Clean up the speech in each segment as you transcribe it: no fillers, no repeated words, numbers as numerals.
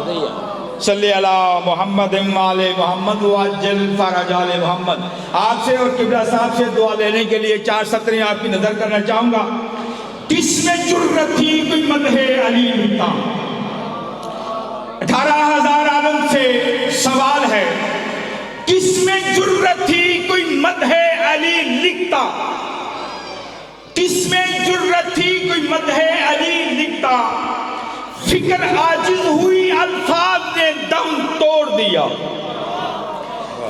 صلی اللہ محمد آل محمد وعجل فرج آل محمد۔ آپ سے اور قبلہ صاحب سے دعا لینے کے لیے 4 سطریں آپ کی نظر کرنا چاہوں گا۔ کس میں جرت تھی کوئی مدح علی لکھتا؟ 18,000 عالم سے سوال ہے، کس میں جرت تھی کوئی مدح علی لکھتا؟ کس میں جرت تھی کوئی مدح علی لکھتا؟ فکر عاجز ہوئی الفاظ نے دم توڑ دیا،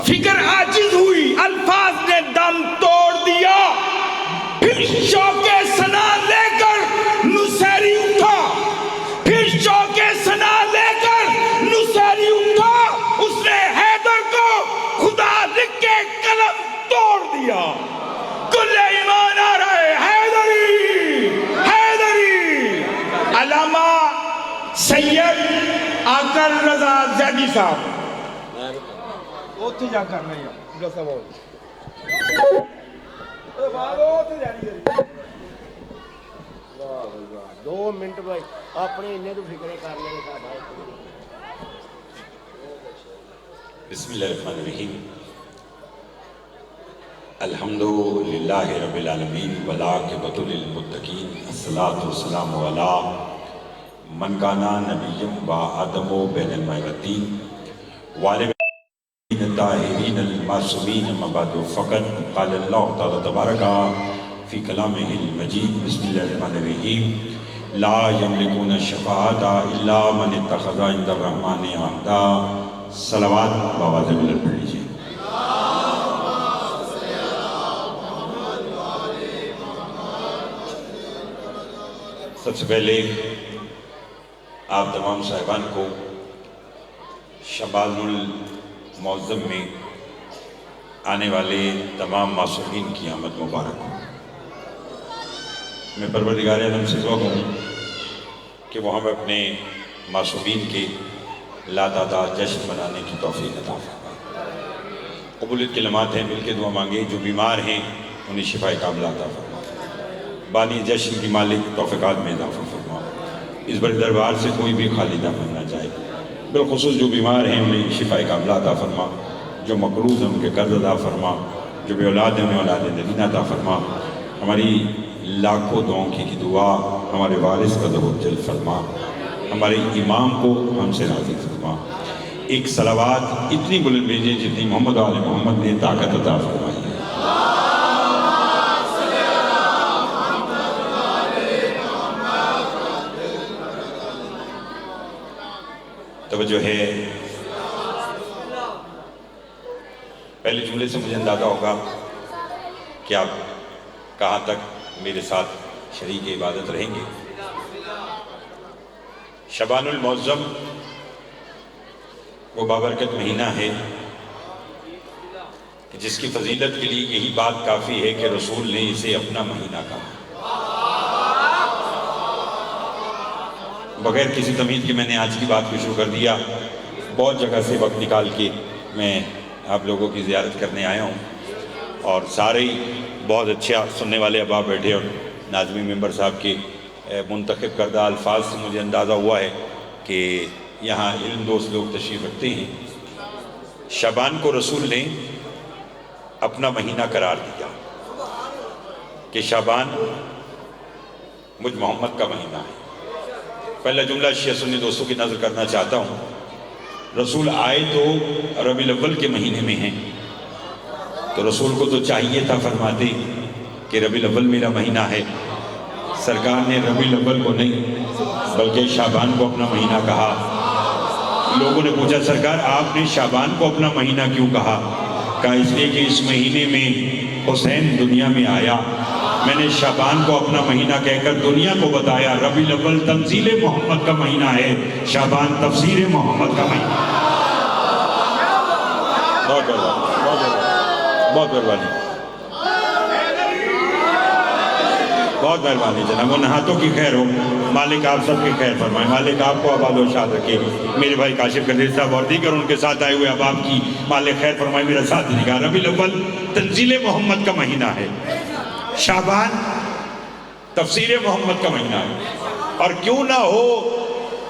فکر عاجز ہوئی الفاظ نے دم توڑ دیا، پھر شوق ثنا لے کر نصیری اٹھا، پھر شوق ثنا لے کر نصیری اٹھا، اس نے حیدر کو خدا لکھ کے قلم توڑ دیا۔ کل ایمان آ رہے حیدری حیدری۔ علامہ سید آکر رضا زیدی صاحب اوتھی جا کر نہیں ہے صاحب دو منٹ بھائی اپنے انہیں تو فکرے کر لیں۔ بسم اللہ الرحمن الرحیم۔ الحمدللہ رب العالمین والعاقبۃ للمتقین، الصلاۃ والسلام علی من کانا نبی و آدم بین الماء والطین وعلی الطاہرین المعصومین اما بعد فقط قال اللہ تعالی تبارک فی کلامہ المجید۔ بسم اللہ الرحمن الرحیم۔ لا یملکون الشفاعۃ الا من اتخذ عند الرحمن عہدا۔ صلوات بآواز بلند پڑھ لیجیے۔ سب سے پہلے آپ تمام صاحبان کو شعبان المعظم میں آنے والے تمام معصومین کی آمد مبارک ہو۔ میں پروردگار عالم سے دعا کروں کہ وہ ہمیں اپنے معصومین کے لاتعداد جشن منانے کی توفیق عطا فرمائے۔ قبولیت کی لمحات ہیں، مل کے دعا مانگے۔ جو بیمار ہیں انہیں شفاء کاملہ عطا فرمائے۔ بانی جشن کی مالک توفیقات میں اضافہ فرما۔ اس بڑے دربار سے کوئی بھی خالی نہ بننا چاہے، بالخصوص جو بیمار ہیں انہیں شفاء کاملہ عطا فرما، جو مقروض ہیں ان کے قرض عطا فرما، جو بے اولاد ہیں انہیں اولاد نبیہ عطا فرما۔ ہماری لاکھوں دعاؤں کی دعا ہمارے وارث کا ظہور جلد فرما، ہمارے امام کو ہم سے راضی فرما۔ ایک صلوات اتنی بلند بھیجیں جتنی محمد آل محمد نے طاقت عطا فرمائی ہے۔ توجہ ہے، پہلے جملے سے مجھے اندازہ ہوگا کہ آپ کہاں تک میرے ساتھ شریک عبادت رہیں گے۔ شعبان المعظم وہ بابرکت مہینہ ہے کہ جس کی فضیلت کے لیے یہی بات کافی ہے کہ رسول نے اسے اپنا مہینہ کہا۔ بغیر کسی تمہید کے میں نے آج کی بات کو شروع کر دیا۔ بہت جگہ سے وقت نکال کے میں آپ لوگوں کی زیارت کرنے آیا ہوں، اور سارے ہی بہت اچھا سننے والے احباب بیٹھے، اور ناظمی ممبر صاحب کے منتخب کردہ الفاظ سے مجھے اندازہ ہوا ہے کہ یہاں علم دوست لوگ تشریف رکھتے ہیں۔ شعبان کو رسول نے اپنا مہینہ قرار دیا کہ شعبان مجھ محمد کا مہینہ ہے۔ پہلا جملہ شیعہ سنی دوستوں کی نظر کرنا چاہتا ہوں۔ رسول آئے تو ربیع الاول کے مہینے میں ہیں، تو رسول کو تو چاہیے تھا فرماتے کہ ربیع الاول میرا مہینہ ہے۔ سرکار نے ربیع الاول کو نہیں بلکہ شعبان کو اپنا مہینہ کہا۔ لوگوں نے پوچھا سرکار آپ نے شعبان کو اپنا مہینہ کیوں کہا؟ کہا اس لیے کہ اس مہینے میں حسین دنیا میں آیا۔ میں نے شعبان کو اپنا مہینہ کہہ کر دنیا کو بتایا ربیع الاول تنزیل محمد کا مہینہ ہے، شعبان تفسیر محمد کا مہینہ ہے۔ بہت مہربانی، بہت مہربانی جناب، ان ہاتھوں کی خیر ہو، مالک آپ سب کی خیر فرمائے، مالک آپ کو آباد و شاد رکھے۔ میرے بھائی کاشف قدیر صاحب اور دیگر ان کے ساتھ آئے ہوئے احباب کی مالک خیر فرمائے، میرا ساتھ نکا۔ ربیع الاول تنزیل محمد کا مہینہ ہے، شعبان تفسیر محمد کا مہینہ ہے، اور کیوں نہ ہو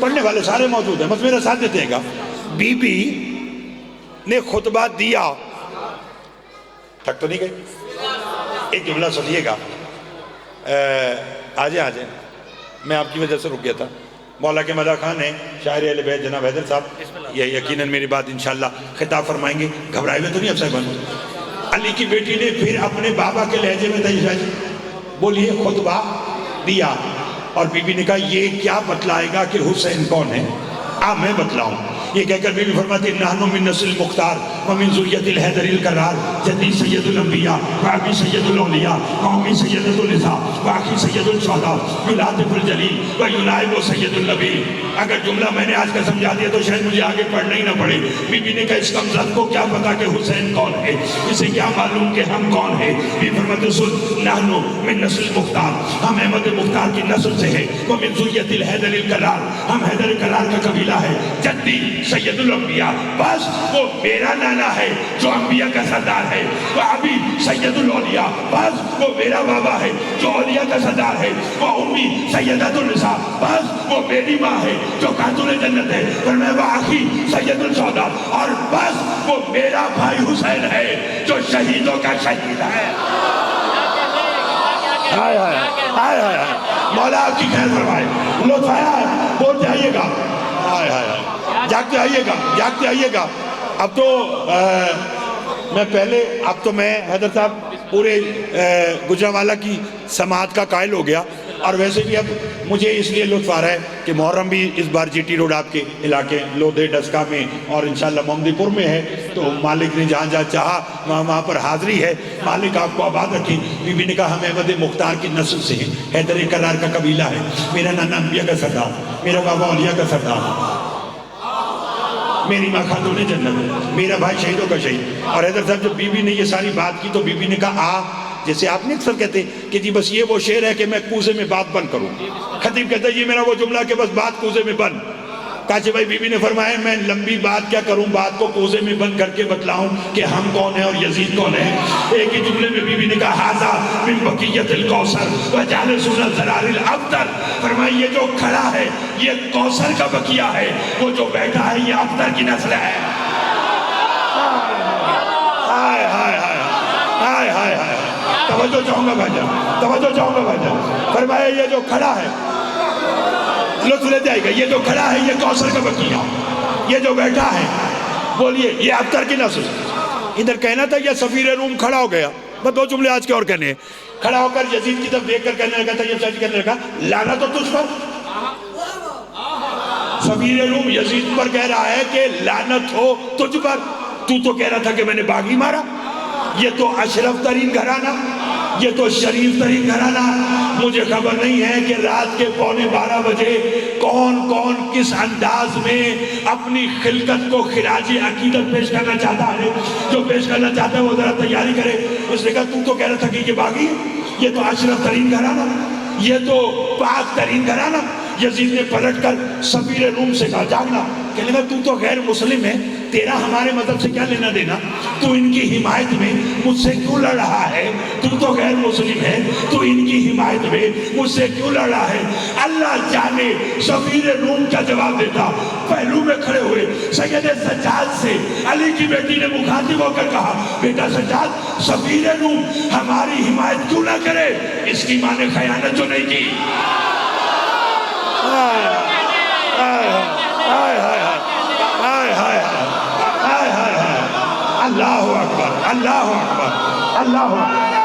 پڑھنے والے سارے موجود ہیں، بس میرا ساتھ دیتے گا. بی بی نے خطبہ دیا، تھک تو نہیں گئے؟ ایک جملہ سنیے گا. آجائیں میں آپ کی وجہ سے رک گیا تھا. مولا کے مدح خان ہیں، شاعر اہل بیت جناب حیدر صاحب، یہ یقیناً میری بات انشاءاللہ خطاب فرمائیں گے. گھبرائے ہوئے تو نہیں اب صاحب؟ علی کی بیٹی نے پھر اپنے بابا کے لہجے میں تھا، بولیے خطبہ دیا، اور بی بی نے کہا یہ کیا بتلائے گا کہ حسین کون ہے؟ میں بتلاؤں. یہ کہہ کر بی بی فرماتی نحن من نسل المختار ومن ذریت الحیدر القرار، جدی سید الانبیاء وابی سید الاولیاء قومی سید النساء واخی سید الشہداء یلاطف الجلیل وینائب سید النبی. اگر جملہ میں نے آج کا سمجھا دیا تو شاید مجھے آگے پڑھنا ہی نہ پڑے. بی بی نے کہا اس کمزد کو کیا پتا کہ حسین کون ہے، اسے کیا معلوم کہ ہم کون ہیں. بی فرماتے سن نحن من نسل المختار، ہم احمد مختار کی نسل سے ہیں. ومن ذریت الحیدر القرار، ہم حیدر قرار کا قبیلہ ہے. جدی سید الانبیاء، بس وہ میرا نانا ہے جو انبیاء کا سردار ہے. وہ ابھی سید الاولیاء، بس وہ میرا بابا ہے جو اولیاء کا سردار ہے. وہ امی سیدۃ النساء، بس وہ میری ماں ہے جو خاتون جنت ہے. فرمایا وہ آخی سید الشہداء، اور بس وہ میرا بھائی حسین ہے جو شہیدوں کا شہید ہے. ہائے ہائے ہائے ہائے، مولا آپ کی خیر فرمائے. لطف آیا ہے؟ بولتے آئیے گا. ہائے ہائے ہائے، جاگتے آئیے گا، جاگتے آئیے گا. اب تو میں پہلے، اب تو میں حیدر صاحب پورے گجرانوالہ کی سماعت کا قائل ہو گیا، اور ویسے بھی اب مجھے اس لیے لطف آ رہا ہے کہ محرم بھی اس بار جی ٹی روڈ آپ کے علاقے لودھے ڈسکا میں اور انشاءاللہ محمدی پور میں ہے. تو مالک نے جہاں جہاں چاہا وہاں پر حاضری ہے. مالک آپ کو آباد رکھے. بی بی نے کہا ہم احمد مختار کی نسل سے ہیں، حیدر قرار کا قبیلہ ہے. میرا نانا انبیاء کا سردار، میرا بابا اولیاء کا سردار، میری ماں خاتون جنت، میرا بھائی شہیدوں کا شہید. اور حیدر صاحب جب بی بی نے یہ ساری بات کی تو بی بی نے کہا جیسے آپ نے اکثر کہتے کہ جی بس یہ وہ شعر ہے کہ میں کوزے میں بات بند کروں. خطیب کہتا ہے یہ میرا وہ جملہ کہ بس بات کوزے میں بند. کاچے بھائی بی بی نے فرمایا میں لمبی بات کیا کروں، بات کو کوزے میں بند کر کے بتلاؤں کہ ہم کون ہیں اور یزید کون ہے. ایک ہی جملے میں بی بی نے کہا ھذا من بقیت الکوثر وجالسون الزرار الابتر. فرمایا یہ جو کھڑا ہے یہ کوثر کا بقیہ ہے، وہ جو بیٹھا ہے یہ ابتر کی نسل ہے. ہائے ہائے ہائے ہائے ہائے ہائے، توجہ چاہوں گا بھائی جان، توجہ چاہوں گا بھائی جان. فرمایا یہ جو کھڑا ہے، لطف لے جائے گا، یہ جو کھڑا ہے یہ کوثر کا بقیہ، یہ جو بیٹھا ہے بولیے یہ ابتر کی نسل. ادھر کہنا تھا یہ سفیر روم کھڑا ہو گیا. بس دو جملے آج کے اور کہنے ہیں. کھڑا ہو کر یزید کی طرف دیکھ کر کہنے لگا تھا، یہ سچ کہنے لگا لعنت تو تجھ پر. سفیر روم یزید پر کہہ رہا ہے کہ لعنت ہو تجھ پر. تو کہہ رہا تھا کہ میں نے باغی مارا. یہ تو اشرف ترین گھرانہ، یہ تو شریف ترین گھرانہ. مجھے خبر نہیں ہے کہ رات کے 11:15 بجے کون کون کس انداز میں اپنی خلقت کو خراج عقیدت پیش کرنا چاہتا ہے. جو پیش کرنا چاہتا ہے وہ ذرا تیاری کرے. اس نے کہا تو کہہ رہا تھا کہ یہ باغی ہے، یہ تو اشرف ترین گھرانہ، یہ تو پاک ترین گھرانہ. یزید نے پلٹ کر سفیر روم سے کہا جاگنا. کہنے لگا تو غیر مسلم ہے، تیرا ہمارے مذہب سے کیا لینا دینا؟ تو ان کی حمایت میں مجھ سے کیوں لڑ رہا ہے؟ تو غیر مسلم ہے، تو ان کی حمایت میں مجھ سے کیوں لڑ رہا ہے؟ اللہ جانے سفیر روم کا جواب دیتا. پہلو میں کھڑے ہوئے سید سجاد سے علی کی بیٹی نے مخاطب ہو کر کہا بیٹا سجاد، سفیر روم ہماری حمایت کیوں نہ کرے؟ اس کی ماں نے خیانت جو نہیں کی. اللہ اکبر، اللہ اکبر، اللہ اکبر.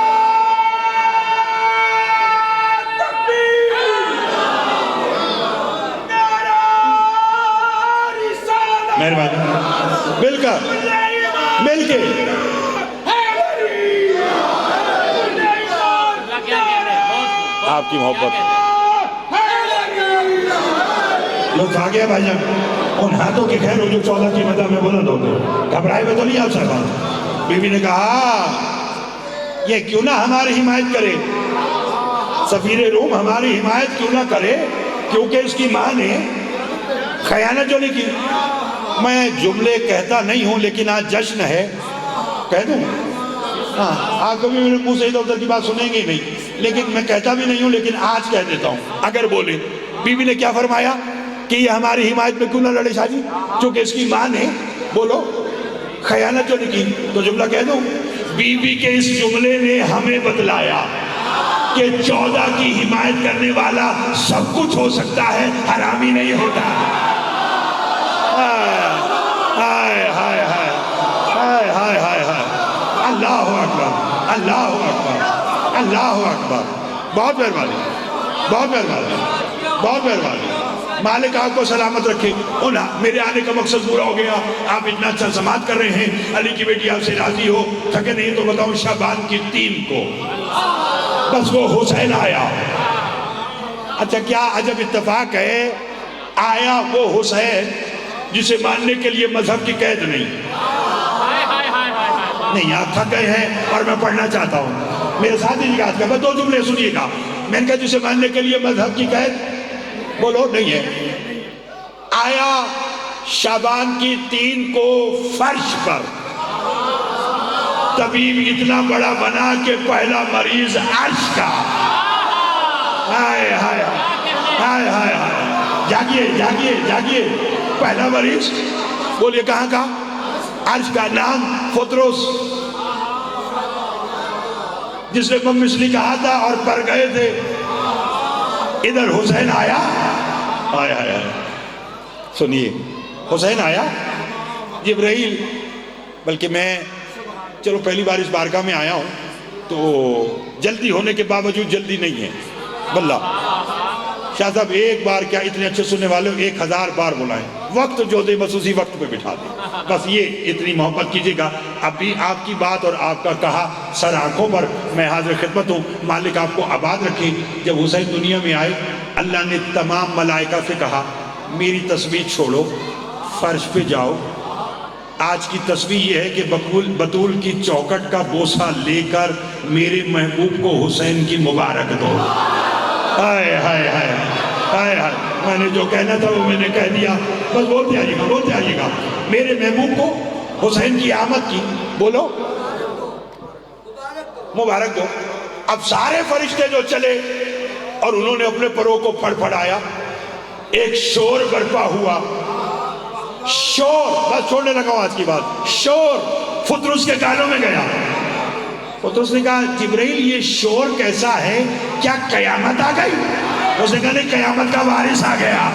مہربانی مل کر مل کے آپ کی محبت لطف آ گیا بھائی جان. ان ہاتھوں کی خیر ہو جو 14 کی مدہ میں بلند ہوتے. گھبرائے میں تو نہیں آپ سکتا. بی بی نے کہا یہ کیوں نہ ہماری حمایت کرے، سفیر روم ہماری حمایت کیوں نہ کرے، کیونکہ اس کی ماں نے خیانت جو نہیں کی. میں جملے کہتا نہیں ہوں لیکن آج جشن ہے، کہہ دوں. آپ کبھی میرے منہ سے ادھر ادھر کی بات سنیں گے نہیں، لیکن میں کہتا بھی نہیں ہوں لیکن آج کہہ دیتا ہوں. اگر بولے بی بی نے کیا فرمایا؟ کہ یہ ہماری حمایت میں کیوں نہ لڑے شاہ جی، چونکہ اس کی ماں نے بولو خیانت جو نہیں کی. تو جملہ کہہ دوں، بی بی کے اس جملے نے ہمیں بتلایا کہ 14 کی حمایت کرنے والا سب کچھ ہو سکتا ہے، حرامی نہیں ہوتا. ہائے ہائے ہائے ہائے ہائے ہائے ہائے، اللہ اکبر اللہ اکبر اللہ اکبر. بہت مہربانی بہت مہربانی بہت مہربانی. مالک آپ کو سلامت رکھے. میرے آنے کا مقصد پورا ہو گیا. آپ اتنا اچھا سماعت کر رہے ہیں. علی کی بیٹی آپ سے راضی ہو. تھکے نہیں تو بتاؤں شعبان کی 3 کو بس وہ حسین آیا. اچھا کیا عجب اتفاق ہے، آیا وہ حسین جسے ماننے کے لیے مذہب کی قید نہیں. نہیں آپ تھک گئے ہیں اور میں پڑھنا چاہتا ہوں، میرے ساتھ ہی نگاہ کر. 2 جملے سنیے گا. میں نے کہا جسے ماننے کے لیے مذہب کی قید بولو نہیں ہے. آیا شعبان کی 3 کو فرش پر، طبیب اتنا بڑا بنا کہ پہلا مریض عرش کا. ہائے ہائے ہائے ہائے ہائے، جاگیے جاگیے جاگیے. پہلا مریض بولیے کہاں کا؟ عرش کا. نام پطرس، جس نے ممثلی کہا تھا اور پر گئے تھے. ادھر حسین آیا. آئے آئے آئے سنیے، حسین آیا. جبرائیل، بلکہ میں چلو پہلی بار اس بارگاہ میں آیا ہوں تو جلدی ہونے کے باوجود جلدی نہیں ہے. واللہ شاہ صاحب ایک بار کیا، اتنے اچھے سننے والے 1000 بار بلائیں. وقت جو دے بس اسی وقت پہ بٹھا دیں. بس یہ اتنی محبت کیجئے گا. ابھی آپ کی بات اور آپ کا کہا سر آنکھوں پر میں حاضر خدمت ہوں. مالک آپ کو آباد رکھے. جب حسین دنیا میں آئے، اللہ نے تمام ملائکہ سے کہا میری تسبیح چھوڑو، فرش پہ جاؤ. آج کی تسبیح یہ ہے کہ بطول کی چوکٹ کا بوسہ لے کر میرے محبوب کو حسین کی مبارک دو. ہائے ہائے ہائے ہائے ہائے. میں نے جو کہنا تھا وہ میں نے کہہ دیا. بس بولتے آئیے گا بولتے آئیے گا. میرے محبوب کو حسین کی آمد کی بولو مبارک دو. اب سارے فرشتے جو چلے اور انہوں نے اپنے پروں کو پھڑ پھڑایا، ایک شور برپا ہوا. شور، بس چھوڑنے لگا ہوں آج کی بات. شور پطرس کے کانوں میں گیا. پطرس نے کہا جبرائیل یہ شور کیسا ہے، کیا قیامت آ گئی؟ اس نے کہا نہیں، قیامت کا وارث آ گیا.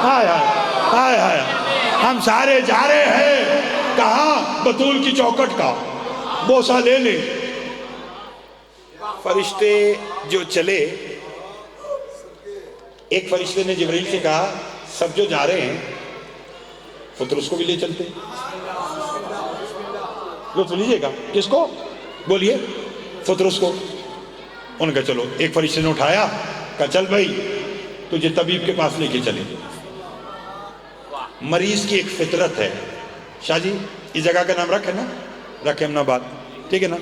ہائے ہائے ہائے، ہم سارے جا رہے ہیں کہاں؟ بطول کی چوکٹ کا بوسہ لے لے. فرشتے جو چلے، ایک فرشتے نے جبرائیل سے کہا سب جو جا رہے ہیں پطرس کو بھی لے چلتے. لطف لیجئے گا. کس کو؟ بولیے. پطرس کو. انہوں نے کہا چلو. ایک فرشتے نے اٹھایا، کہا چل بھائی تجھے طبیب کے پاس لے کے چلیں. مریض کی ایک فطرت ہے. شاہ جی اس جگہ کا نام رکھے نا، رکھے امن آباد، ٹھیک ہے نا؟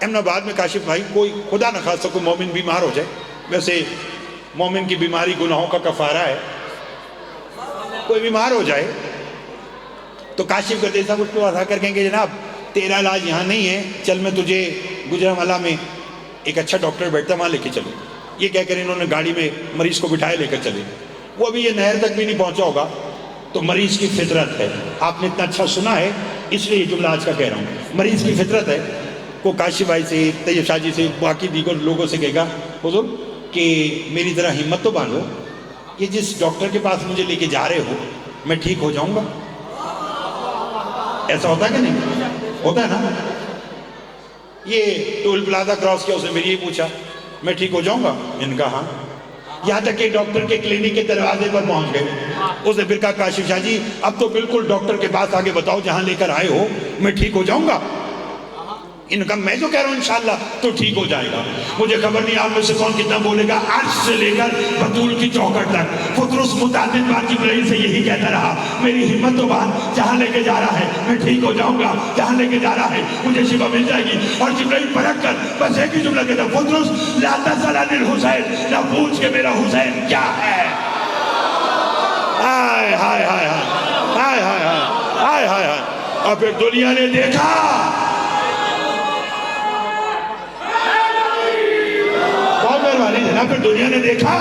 امن آباد میں کاشف بھائی کوئی خدا نہ خواستہ کوئی مومن بیمار ہو جائے، ویسے مومن کی بیماری گناہوں کا کفارہ ہے. کوئی بیمار ہو جائے تو کاشف کرتے صاحب اس کو ادا کر کہیں گے جناب تیرا علاج یہاں نہیں ہے، چل میں تجھے گجرانوالہ میں ایک اچھا ڈاکٹر بیٹھتا وہاں لے کے چلوں. یہ کہہ کر انہوں نے گاڑی میں مریض کو بٹھائے لے کر چلے. وہ ابھی یہ نہر تک بھی نہیں پہنچا ہوگا. تو مریض کی فطرت ہے. آپ نے اتنا اچھا سنا ہے اس لیے یہ جملہ آج کا کہہ رہا ہوں. مریض کی فطرت ہے. کو کاشف بھائی سے، طیب شاہ جی سے، باقی دیگر لوگوں سے کہے گا حضور کہ میری ذرا ہمت تو باندھو، کہ جس ڈاکٹر کے پاس مجھے لے کے جا رہے ہو میں ٹھیک ہو جاؤں گا. ایسا ہوتا ہے کہ نہیں؟ ہوتا ہے نا. یہ ٹول پلازا کراس کیا، اس نے میری یہ پوچھا میں ٹھیک ہو جاؤں گا؟ ان کا ہاں. یہاں تک کہ ڈاکٹر کے کلینک کے دروازے پر پہنچ گئے. اس نے پھر کہا کاشف شاہ جی اب تو بالکل ڈاکٹر کے پاس آگے بتاؤ جہاں لے کر آئے ہو میں ٹھیک ہو جاؤں گا. ان کا میں جو کہہ رہا ہوں انشاءاللہ تو ٹھیک ہو جائے گا. مجھے خبر نہیں آپ میں سے کون کتنا بولے گا. عرش سے لے کر بطول کی چوکٹ تک پطرس متعدد بار جبرائیل سے یہی کہتا رہا میری ہمت تو باندھ، جہاں لے کے جا رہا ہے میں ٹھیک ہو جاؤں گا، جہاں لے کے جا رہا ہے مجھے شفا مل جائے گی. اور جبرائیل پلٹ کر بس ایک ہی جملہ کہتا پطرس لا تسأل عن الحسین، نہ پوچھ کے میرا حسین کیا ہے. ہائے ہائے ہائے ہائے ہائے ہائے ہائے ہائے. اور پھر دنیا نے دیکھا، پھر دنیا نے دیکھا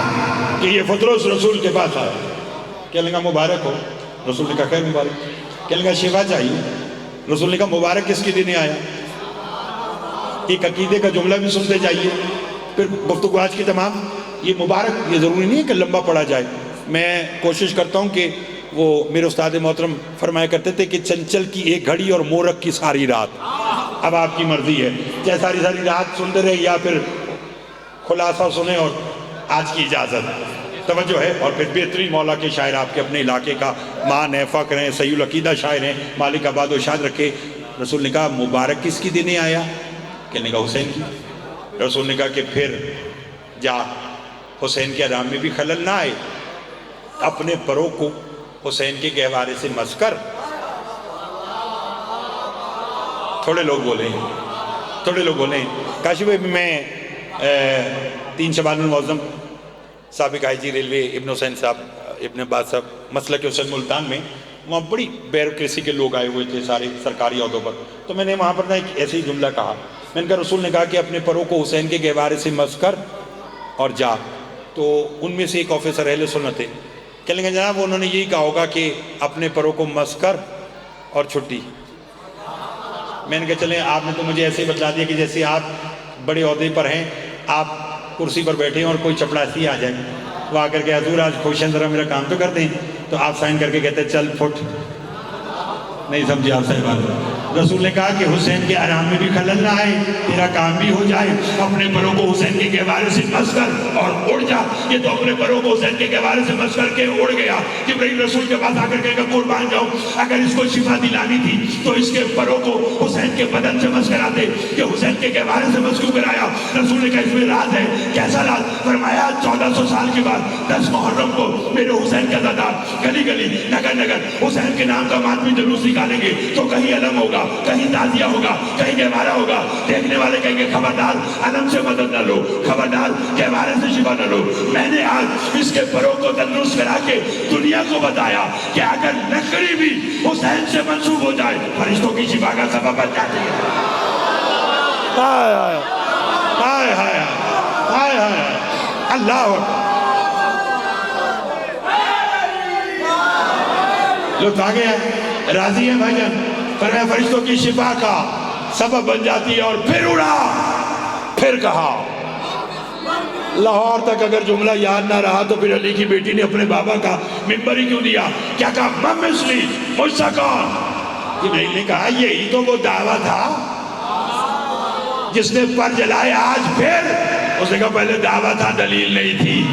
کہ یہ پطرس رسول کے پاس آیا. کہنے لگا مبارک ہو. رسول نے کہا خیر مبارک. کہنے لگا شفا چاہیے. رسول نے کہا مبارک کس کے دینے آیا؟ ایک عقیدے کا جملہ بھی سنتے جائیے. پھر گفتگو آج کی تمام. یہ مبارک یہ ضروری نہیں ہے کہ لمبا پڑھا جائے. میں کوشش کرتا ہوں کہ وہ میرے استاد محترم فرمایا کرتے تھے کہ چنچل کی ایک گھڑی اور مورک کی ساری رات. اب آپ کی مرضی ہے چاہے ساری رات سنتے رہے یا پھر خلاصہ سنیں. اور آج کی اجازت توجہ ہے. اور پھر بہترین مولا کے شاعر آپ کے اپنے علاقے کا مان ہے، فخر ہیں، صحیح العقیدہ شاعر ہیں، مالک آباد و شاد رکھے. رسول نے کہا مبارک کس کی دینے آیا؟ کہنے کا حسین کی. رسول نے کہا کہ پھر جا حسین کے آرام میں بھی خلل نہ آئے، اپنے پروں کو حسین کے گہوارے سے مس کر. تھوڑے لوگ بولیں کاشف بھائی. میں 3 شعبان المعظم سابق آئی جی ریلوے ابن حسین صاحب، ابن عباس صاحب، مسلک حسین ملتان میں وہاں بڑی بیوروکریسی کے لوگ آئے ہوئے تھے سارے سرکاری عہدوں پر. تو میں نے وہاں پر ایک ایسے ہی جملہ کہا. میں نے کہا رسول نے کہا کہ اپنے پروں کو حسین کے گہوارے سے مس کر اور جا. تو ان میں سے ایک آفیسر اہل سنت تھے. کہنے لگے جناب انہوں نے یہی کہا ہوگا کہ اپنے پروں کو مس کر اور چھٹی. میں نے کہا چلیں آپ نے تو مجھے ایسے ہی بتلا دیا کہ جیسے آپ بڑے عہدے پر ہیں، آپ کرسی پر بیٹھے ہیں اور کوئی چپڑاسی آ جائے وہ آ کر کے حضور آج خوش ہیں ذرا میرا کام تو کر دیں. تو آپ سائن کر کے کہتے ہیں چل پھٹ. نہیں سمجھے آپ صاحب. رسول نے کہا کہ حسین کے آرام میں بھی خلل نہ آئے، تیرا کام بھی ہو جائے. اپنے پروں کو حسین کے گہوارے سے مس کر اور اڑ جا. یہ تو اپنے پروں کو حسین کے گہوارے سے مس کر کے اڑ گیا. جبرائیل رسول کے پاس آ کر کے قربان جاؤ، اگر اس کو شفا دلانی تھی تو اس کے پروں کو حسین کے بدن سے مس کراتے. کہ حسین کے گہوارے سے مس کیوں کرایا؟ رسول نے کہا اس میں راز ہے. کیسا راز؟ فرمایا 1400 سال کے بعد 10 محرم کو میرے حسین کا دادا گلی گلی نگر نگر حسین کے نام کا ماتمی جلوس نکالیں گے. تو کہیں علم ہوگا، کہیں تعزیہ ہوگا، کہیں گہوارہ ہوگا. دیکھنے والے کہیں گے خبردار علم سے مدد نہ لو، خبردار گہوارے سے شفا نہ لو. میں نے آج اس کے پروں کو تندرست کرا کے دنیا کو بتایا کہ اگر لکڑی بھی حسین سے منسوب ہو جائے فرشتوں کی شفا کا سبب بن جاتی ہے. ہائے ہائے ہائے ہائے اللہ اکبر. لطف آ گیا. راضی ہیں بھائی جان؟ فرمایا فرشتوں کی شفا کا سبب بن جاتی ہے. اور پھر اڑا. پھر کہا لاہور تک اگر جملہ یاد نہ رہا تو پھر علی کی بیٹی نے اپنے بابا کا ممبر ہی کیوں دیا؟ کیا کہا؟ مم مثلی، مجھ سا کون؟ جبرائیل نے کہا یہی تو وہ دعویٰ تھا جس نے پر جلائے. آج پھر اس نے کہا پہلے دعویٰ تھا دلیل نہیں تھی،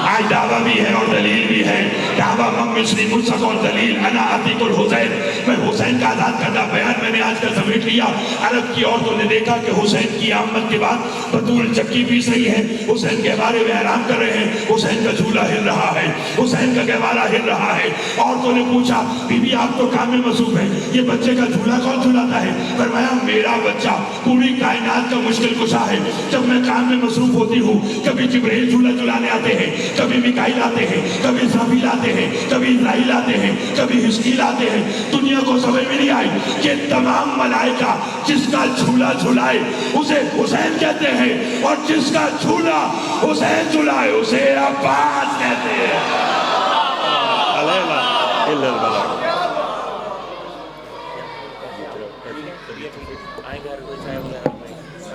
آج دعویٰ بھی ہے اور دلیل بھی ہے. دعویٰ مم مثلی، مجھ سا کون، دلیل انا عتیق الحسین، میں حسین کا آزاد کردہ بیان میں نے آج کل سمیٹ لیا. عرب کی عورتوں نے دیکھا کہ حسین کی آمد کے بعد بطول چکی پیس رہی ہے، حسین کے بارے میں آرام کر رہے ہیں، حسین کا جھولا ہل رہا ہے، حسین کا گہوارہ ہل رہا ہے. عورتوں نے پوچھا بی بی آپ تو کام میں مصروف ہیں، یہ بچے کا جھولا کون جھلاتا ہے؟ فرمایا میرا بچہ پوری کائنات کا مشکل کشا ہے. جب میں کام میں مصروف ہوتی ہوں کبھی جبرائیل جھولا جھلانے آتے ہیں، کبھی میکائیل آتے ہیں، کبھی اسرافیل آتے ہیں، کبھی اسرائیل آتے ہیں، کبھی حزقیل آتے ہیں. دنیا کو سمجھ میں نہیں آئی کہ تمام ملائکہ جس کا جھولا جھلائے اسے حسین کہتے ہیں اور جس کا جھولا حسین جھلائے اسے عباس کہتے ہیں.